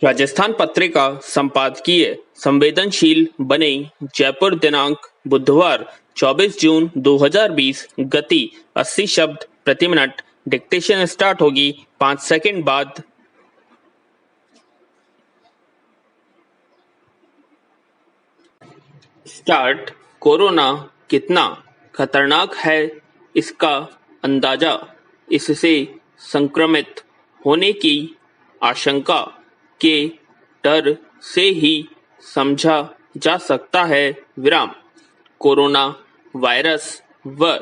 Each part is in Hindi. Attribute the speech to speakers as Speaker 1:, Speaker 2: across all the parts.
Speaker 1: राजस्थान पत्रिका संपादकीय संवेदनशील बने जयपुर दिनांक बुधवार 24 जून 2020 गति 80 शब्द प्रति मिनट। डिक्टेशन स्टार्ट होगी 5 सेकंड बाद। स्टार्ट। कोरोना कितना खतरनाक है इसका अंदाजा इससे संक्रमित होने की आशंका के डर से ही समझा जा सकता है। विराम। कोरोना वायरस व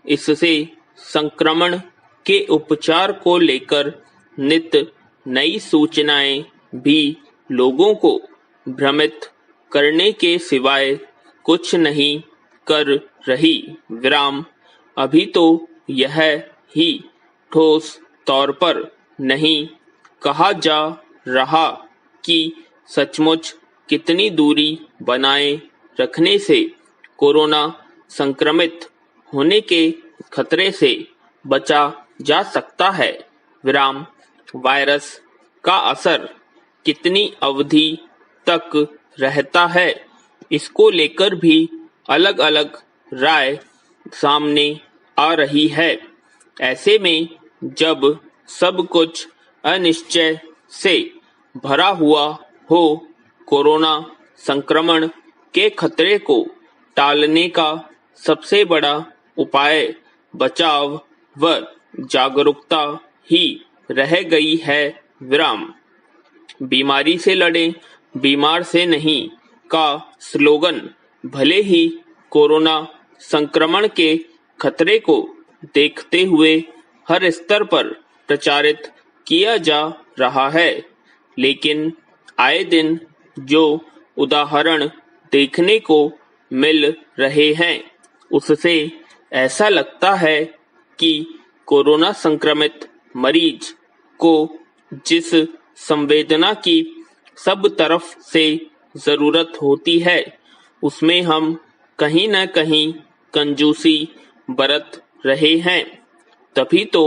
Speaker 1: इससे संक्रमण के उपचार को लेकर नित नई सूचनाएं भी लोगों को भ्रमित करने के सिवाय कुछ नहीं कर रही। विराम। अभी तो यह ही ठोस तौर पर नहीं कहा जा रहा कि सचमुच कितनी दूरी बनाए रखने से कोरोना संक्रमित होने के खतरे से बचा जा सकता है। विराम। वायरस का असर कितनी अवधि तक रहता है इसको लेकर भी अलग अलग राय सामने आ रही है। ऐसे में जब सब कुछ अनिश्चय से भरा हुआ हो, कोरोना संक्रमण के खतरे को टालने का सबसे बड़ा उपाय बचाव व जागरूकता ही रह गई है। विराम। बीमारी से लड़ें, बीमार से नहीं का स्लोगन भले ही कोरोना संक्रमण के खतरे को देखते हुए हर स्तर पर प्रचारित किया जा रहा है, लेकिन आए दिन जो उदाहरण देखने को मिल रहे हैं उससे ऐसा लगता है कि कोरोना संक्रमित मरीज को जिस संवेदना की सब तरफ से जरूरत होती है उसमें हम कहीं न कहीं कंजूसी बरत रहे हैं। तभी तो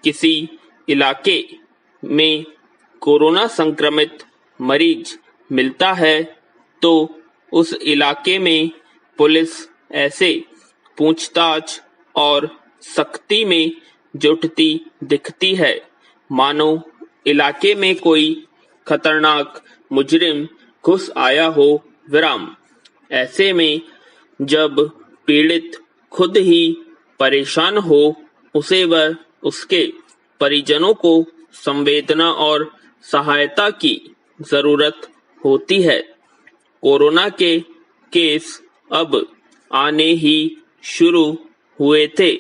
Speaker 1: किसी इलाके में कोरोना संक्रमित मरीज मिलता है तो उस इलाके में पुलिस ऐसे पूछताछ और सख्ती में जुटती दिखती है मानो इलाके में कोई खतरनाक मुजरिम घुस आया हो। विराम। ऐसे में जब पीड़ित खुद ही परेशान हो उसे व उसके परिजनों को संवेदना और सहायता की जरूरत होती है। कोरोना के केस अब आने ही शुरू हुए थे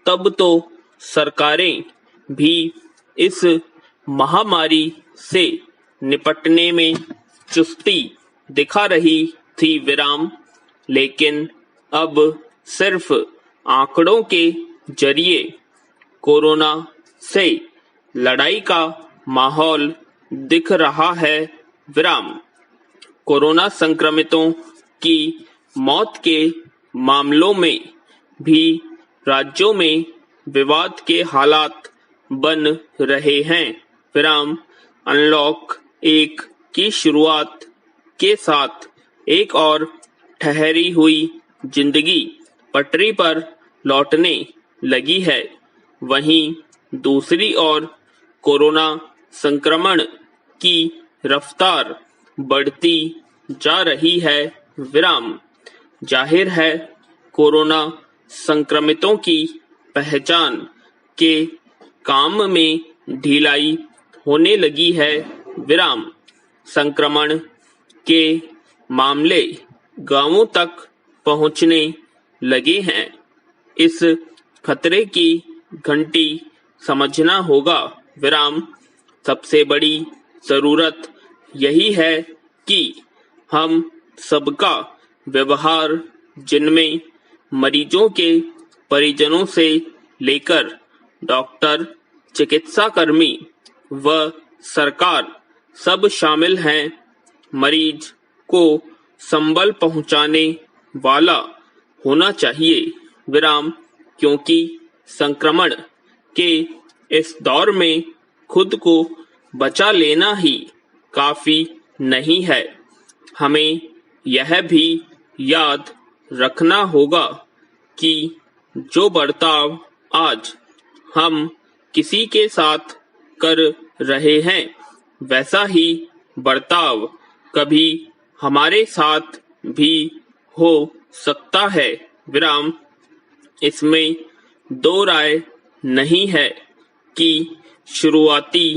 Speaker 1: तब तो सरकारें भी इस महामारी से निपटने में चुस्ती दिखा रही थी। विराम। लेकिन अब सिर्फ आंकड़ों के जरिए कोरोना से लड़ाई का माहौल दिख रहा है। विराम। कोरोना संक्रमितों की मौत के मामलों में भी राज्यों में विवाद के हालात बन रहे हैं। विराम। अनलॉक 1 की शुरुआत के साथ एक और ठहरी हुई जिंदगी पटरी पर लौटने लगी है। वहीं दूसरी ओर कोरोना संक्रमण की रफ्तार बढ़ती जा रही है। विराम। जाहिर है कोरोना संक्रमितों की पहचान के काम में ढिलाई होने लगी है। विराम। संक्रमण के मामले गांवों तक पहुंचने लगे हैं। इस खतरे की घंटी समझना होगा। विराम। सबसे बड़ी जरूरत यही है कि हम सबका व्यवहार जिनमें मरीजों के परिजनों से लेकर डॉक्टर, चिकित्साकर्मी व सरकार सब शामिल हैं, मरीज को संबल पहुंचाने वाला होना चाहिए। विराम। क्योंकि संक्रमण के इस दौर में खुद को बचा लेना ही काफी नहीं है। हमें यह भी याद रखना होगा कि जो बर्ताव आज हम किसी के साथ कर रहे हैं वैसा ही बर्ताव कभी हमारे साथ भी हो सकता है। विराम। इसमें दो राय नहीं है कि शुरुआती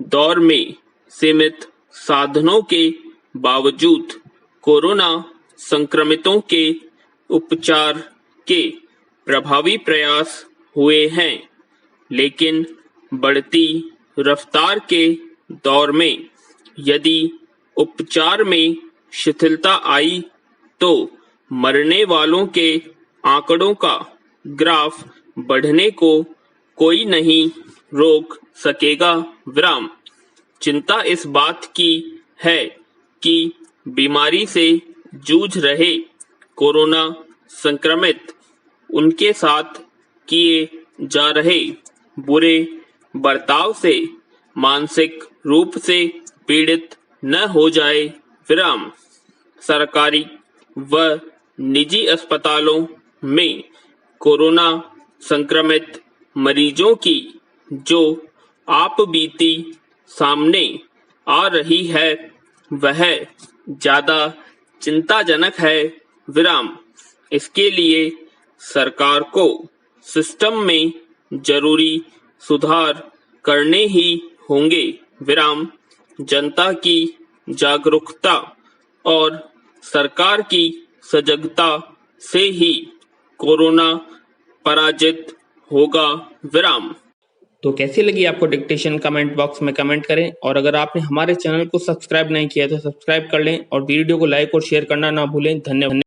Speaker 1: दौर में सीमित साधनों के बावजूद कोरोना संक्रमितों के उपचार के प्रभावी प्रयास हुए हैं, लेकिन बढ़ती रफ्तार के दौर में यदि उपचार में शिथिलता आई तो मरने वालों के आंकड़ों का ग्राफ बढ़ने को कोई नहीं रोक सकेगा। विराम। चिंता इस बात की है कि बीमारी से जूझ रहे कोरोना संक्रमित उनके साथ किए जा रहे बुरे बर्ताव से मानसिक रूप से पीड़ित न हो जाए। विराम। सरकारी व निजी अस्पतालों में कोरोना संक्रमित मरीजों की जो आपबीती सामने आ रही है वह ज्यादा चिंताजनक है। विराम। इसके लिए सरकार को सिस्टम में जरूरी सुधार करने ही होंगे। विराम। जनता की जागरूकता और सरकार की सजगता से ही कोरोना पराजित होगा। विराम। तो कैसी लगी आपको डिक्टेशन, कमेंट बॉक्स में कमेंट करें, और अगर आपने हमारे चैनल को सब्सक्राइब नहीं किया तो सब्सक्राइब कर लें और वीडियो को लाइक और शेयर करना ना भूलें। धन्यवाद।